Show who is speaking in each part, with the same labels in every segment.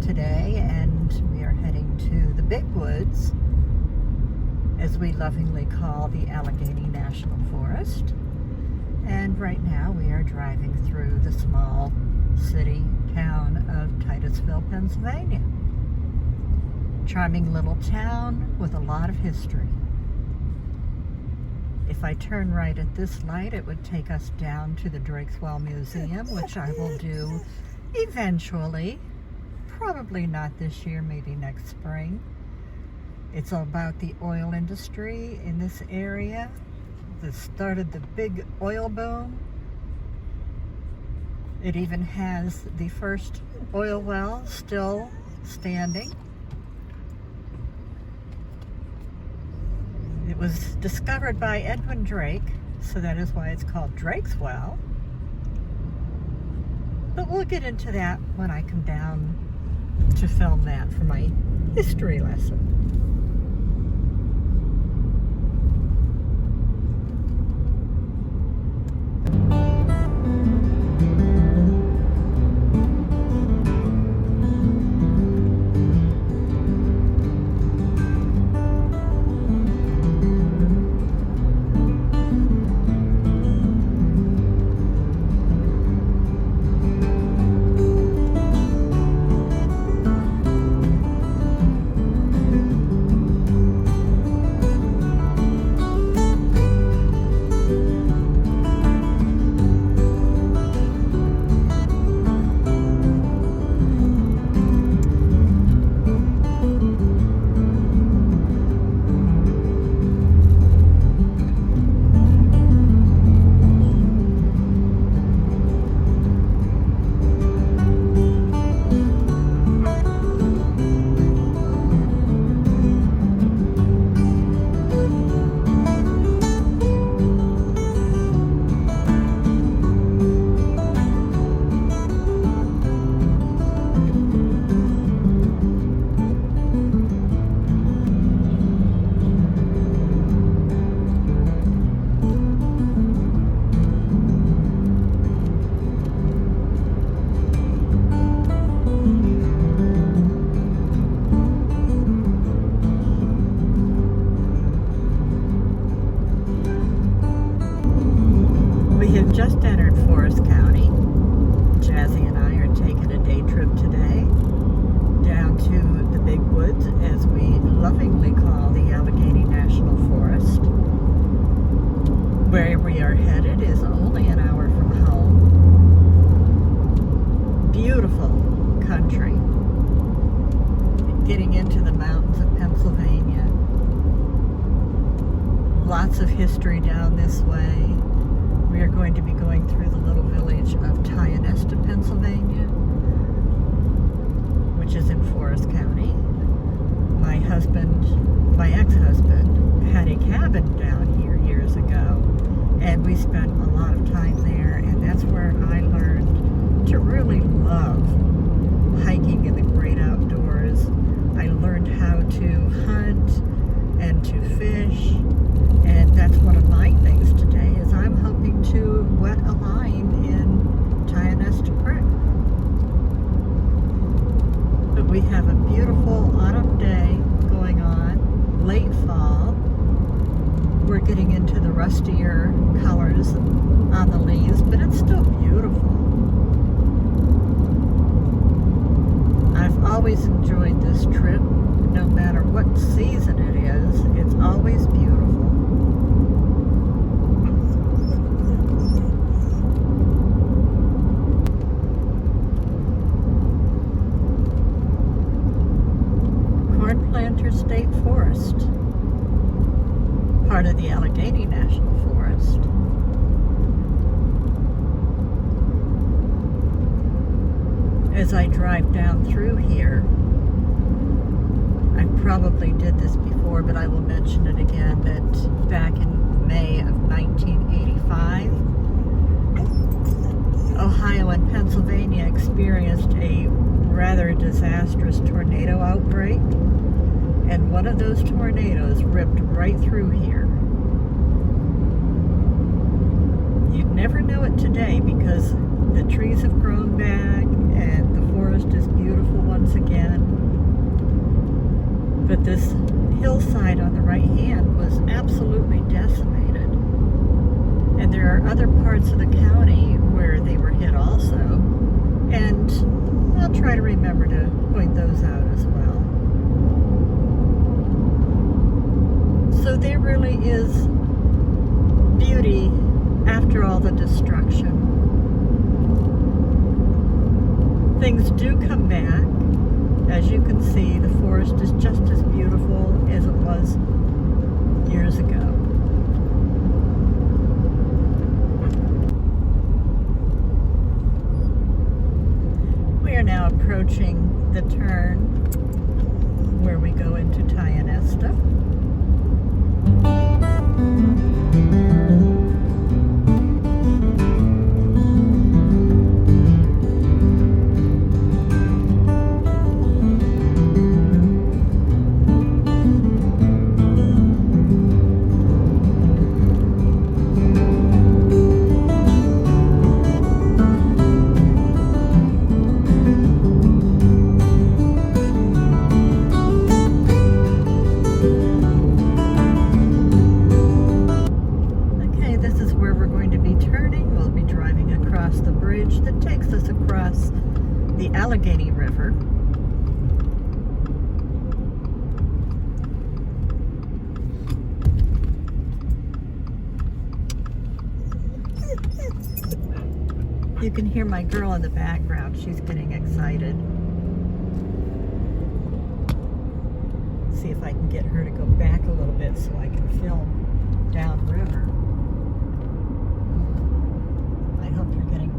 Speaker 1: today, and we are heading to the Big Woods, as we lovingly call the Allegheny National Forest. And right now we are driving through the small city town of Titusville, Pennsylvania. Charming little town with a lot of history. If I turn right at this light, it would take us down to the Drakeswell Museum, which I will do eventually. Probably not this year, maybe next spring. It's all about the oil industry in this area. That started the big oil boom. It even has the first oil well still standing. It was discovered by Edwin Drake, so that is why it's called Drake's Well. But we'll get into that when I come down to film that for my history lesson. Just entered Forest County. Jazzy and I are taking a day trip today down to the Big Woods, as we lovingly call the Allegheny National Forest. Where we are headed is only an hour from home. Beautiful country. Getting into the mountains of Pennsylvania. Lots of history down this way. We are going to be going through the little village of Tionesta, Pennsylvania, which is in Forest County. My ex-husband, had a cabin down here years ago, and we spent a lot of time there, and that's where I learned to really love hiking in the great outdoors. I learned how to hunt and to fish, and that's one of my things today, is I'm hoping to wet a line in Tionesta Creek. But we have a beautiful autumn day going on, late fall. We're getting into the rustier colors on the leaves, but it's still beautiful. I've always enjoyed this trip, no matter what season it is. It's always beautiful. State Forest, part of the Allegheny National Forest. As I drive down through here, I probably did this before, but I will mention it again, that back in May of 1985, Ohio and Pennsylvania experienced a rather disastrous tornado outbreak. And one of those tornadoes ripped right through here. You'd never know it today because the trees have grown back and the forest is beautiful once again. But this hillside on the right hand was absolutely decimated. And there are other parts of the county where they were hit also. And I'll try to remember to point those out as well. So there really is beauty after all the destruction. Things do come back. As you can see, the forest is just as beautiful as it was years ago. We are now approaching the turn where we go into Tionesta. The bridge that takes us across the Allegheny River. You can hear my girl in the background. She's getting excited. See if I can get her to go back a little bit so I can film downriver.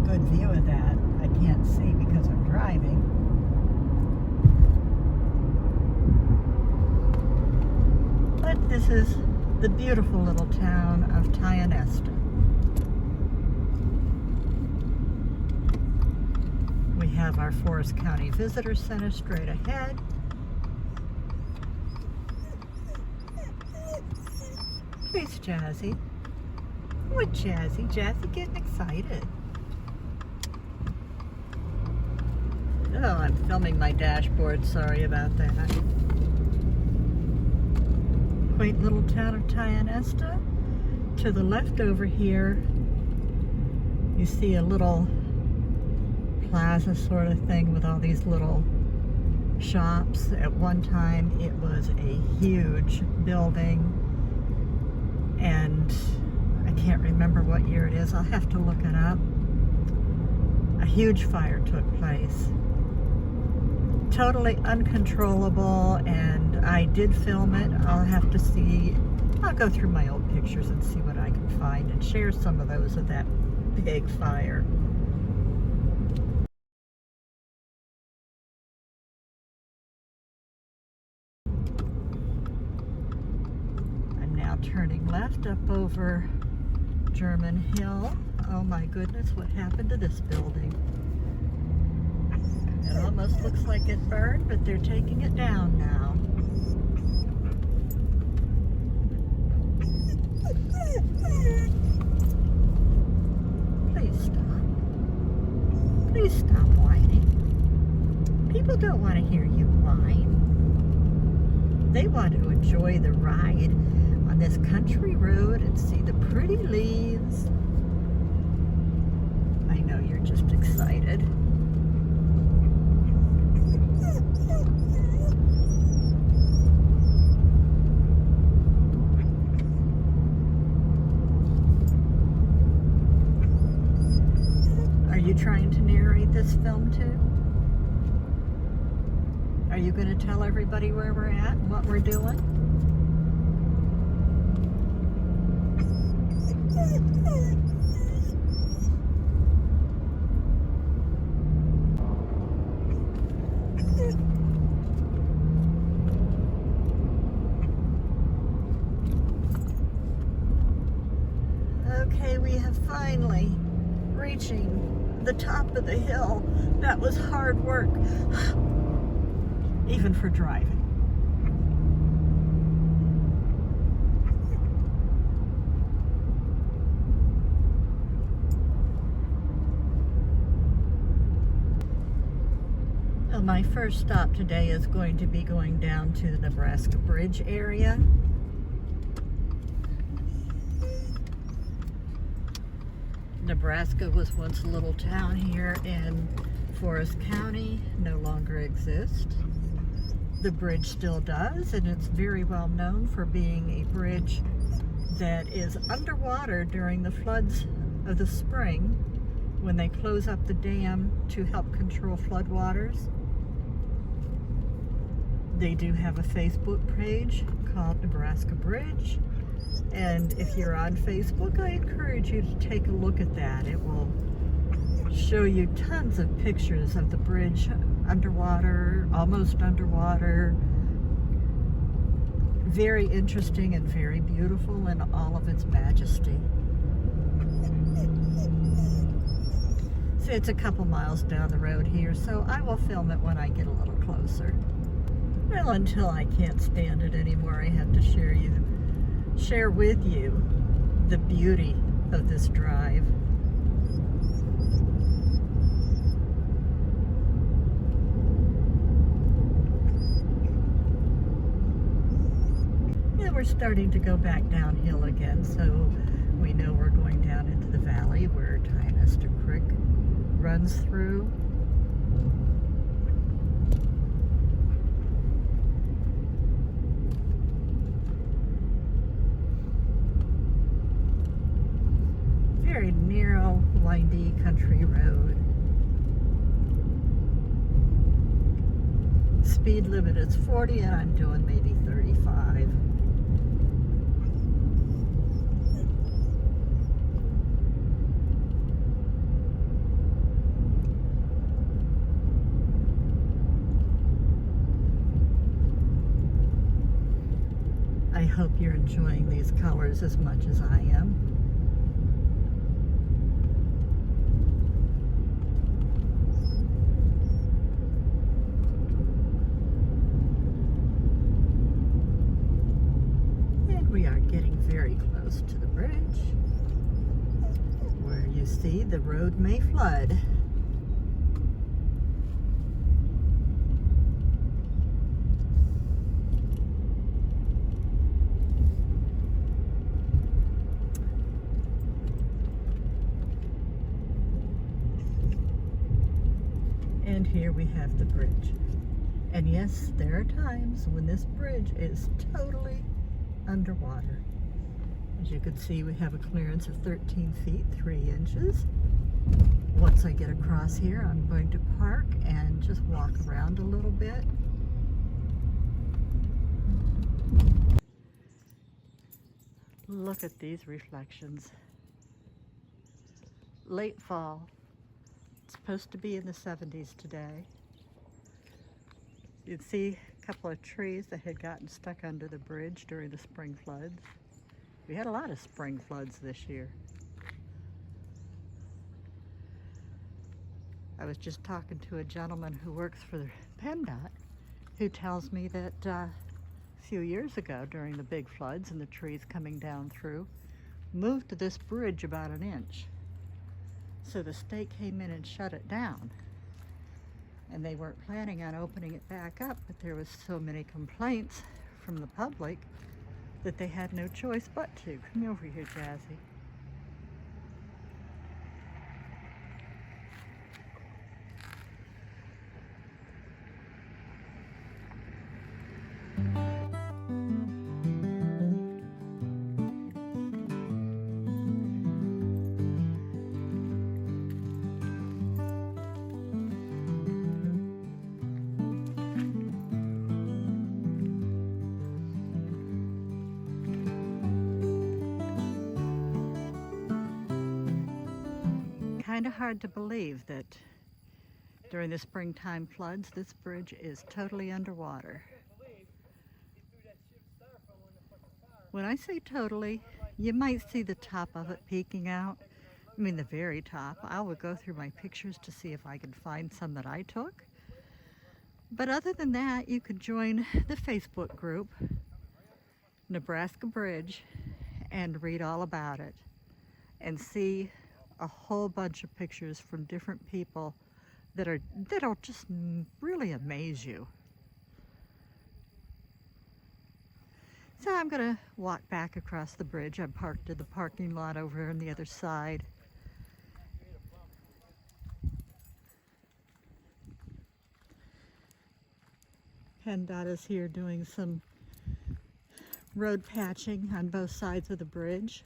Speaker 1: Good view of that. I can't see because I'm driving. But this is the beautiful little town of Tionesta. We have our Forest County Visitor Center straight ahead. Please, Jazzy. What, Jazzy? Jazzy getting excited. Oh, I'm filming my dashboard. Sorry about that. Quaint little town of Tionesta. To the left over here, you see a little plaza sort of thing with all these little shops. At one time, it was a huge building, and I can't remember what year it is. I'll have to look it up. A huge fire took place. Totally uncontrollable, and I did film it. I'll have to see. I'll go through my old pictures and see what I can find and share some of those of that big fire. I'm now turning left up over German Hill. Oh my goodness, what happened to this building? It almost looks like it burned, but they're taking it down now. Please stop. Please stop whining. People don't want to hear you whine. They want to enjoy the ride on this country road and see the pretty leaves. I know you're just excited. Are you trying to narrate this film too? Are you going to tell everybody where we're at and what we're doing? Okay, we have finally reaching the top of the hill. That was hard work, even for driving. Oh my first stop today is going to be going down to the Nebraska Bridge area. Nebraska was once a little town here in Forest County, no longer exists. The bridge still does, and it's very well known for being a bridge that is underwater during the floods of the spring when they close up the dam to help control floodwaters. They do have a Facebook page called Nebraska Bridge, and if you're on Facebook, I encourage you to take a look at that. It will show you tons of pictures of the bridge underwater, almost underwater. Very interesting and very beautiful in all of its majesty. So it's a couple miles down the road here, so I will film it when I get a little closer. Well, until I can't stand it anymore, I have to share with you the beauty of this drive. Yeah, we're starting to go back downhill again, so we know we're going down into the valley where Tionesta Creek runs through. Very narrow, windy country road. Speed limit is 40 and I'm doing maybe 35. I hope you're enjoying these colors as much as I am. We are getting very close to the bridge, where you see the road may flood. And here we have the bridge. And yes, there are times when this bridge is totally underwater. As you can see, we have a clearance of 13 feet 3 inches. Once I get across here, I'm going to park and just walk around a little bit. Look at these reflections. Late fall. It's supposed to be in the 70s today. You'd see a couple of trees that had gotten stuck under the bridge during the spring floods. We had a lot of spring floods this year. I was just talking to a gentleman who works for the PennDOT who tells me that a few years ago during the big floods and the trees coming down through, moved to this bridge about an inch. So the state came in and shut it down. And they weren't planning on opening it back up, but there was so many complaints from the public that they had no choice but to. Come over here, Jazzy. Kind of hard to believe that during the springtime floods, this bridge is totally underwater. When I say totally, you might see the top of it peeking out. I mean the very top. I will go through my pictures to see if I can find some that I took. But other than that, you could join the Facebook group, Nebraska Bridge, and read all about it and see a whole bunch of pictures from different people that'll just really amaze you. So I'm gonna walk back across the bridge. I'm parked in the parking lot over on the other side. PennDOT is here doing some road patching on both sides of the bridge.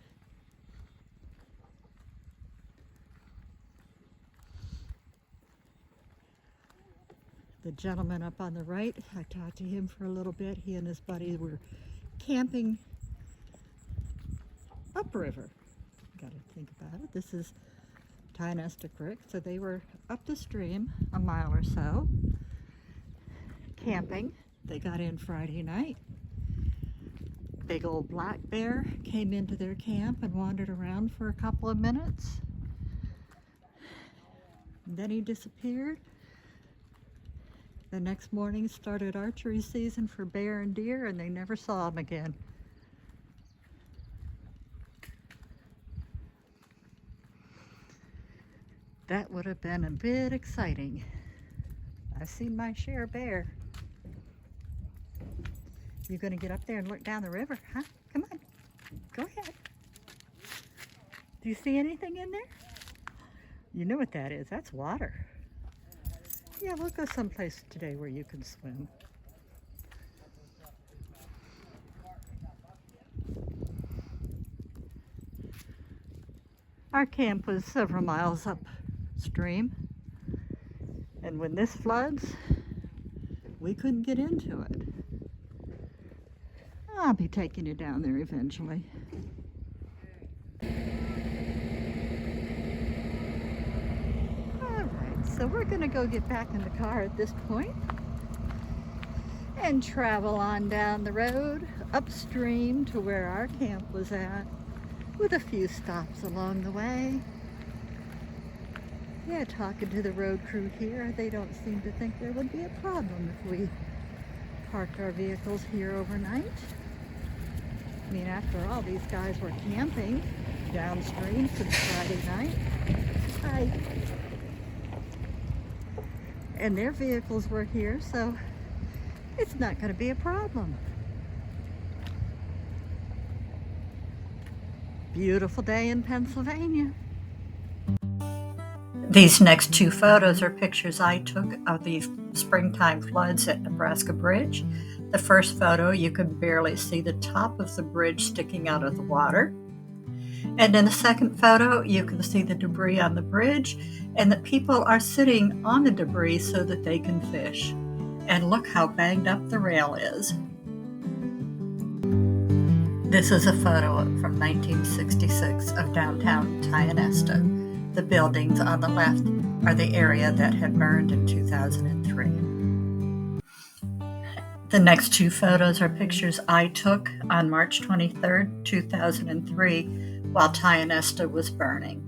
Speaker 1: The gentleman up on the right, I talked to him for a little bit. He and his buddy were camping upriver. Got to think about it. This is Tionesta Creek, so they were up the stream a mile or so, camping. They got in Friday night. Big old black bear came into their camp and wandered around for a couple of minutes. And then he disappeared. The next morning started archery season for bear and deer, and they never saw him again. That would have been a bit exciting. I've seen my share of bear. You gonna get up there and look down the river, huh? Come on, go ahead. Do you see anything in there? You know what that is, that's water. Yeah, we'll go someplace today where you can swim. Our camp was several miles upstream, and when this floods, we couldn't get into it. I'll be taking you down there eventually. So we're going to go get back in the car at this point and travel on down the road upstream to where our camp was at, with a few stops along the way. Yeah, talking to the road crew here, they don't seem to think there would be a problem if we parked our vehicles here overnight. I mean, after all, these guys were camping downstream since Friday night. And their vehicles were here, so it's not going to be a problem. Beautiful day in Pennsylvania. These next two photos are pictures I took of the springtime floods at Nebraska Bridge. The first photo, you can barely see the top of the bridge sticking out of the water. And in the second photo, you can see the debris on the bridge, and the people are sitting on the debris so that they can fish. And look how banged up the rail is. This is a photo from 1966 of downtown Tionesta. The buildings on the left are the area that had burned in 2003. The next two photos are pictures I took on March 23rd, 2003, while Tionesta was burning.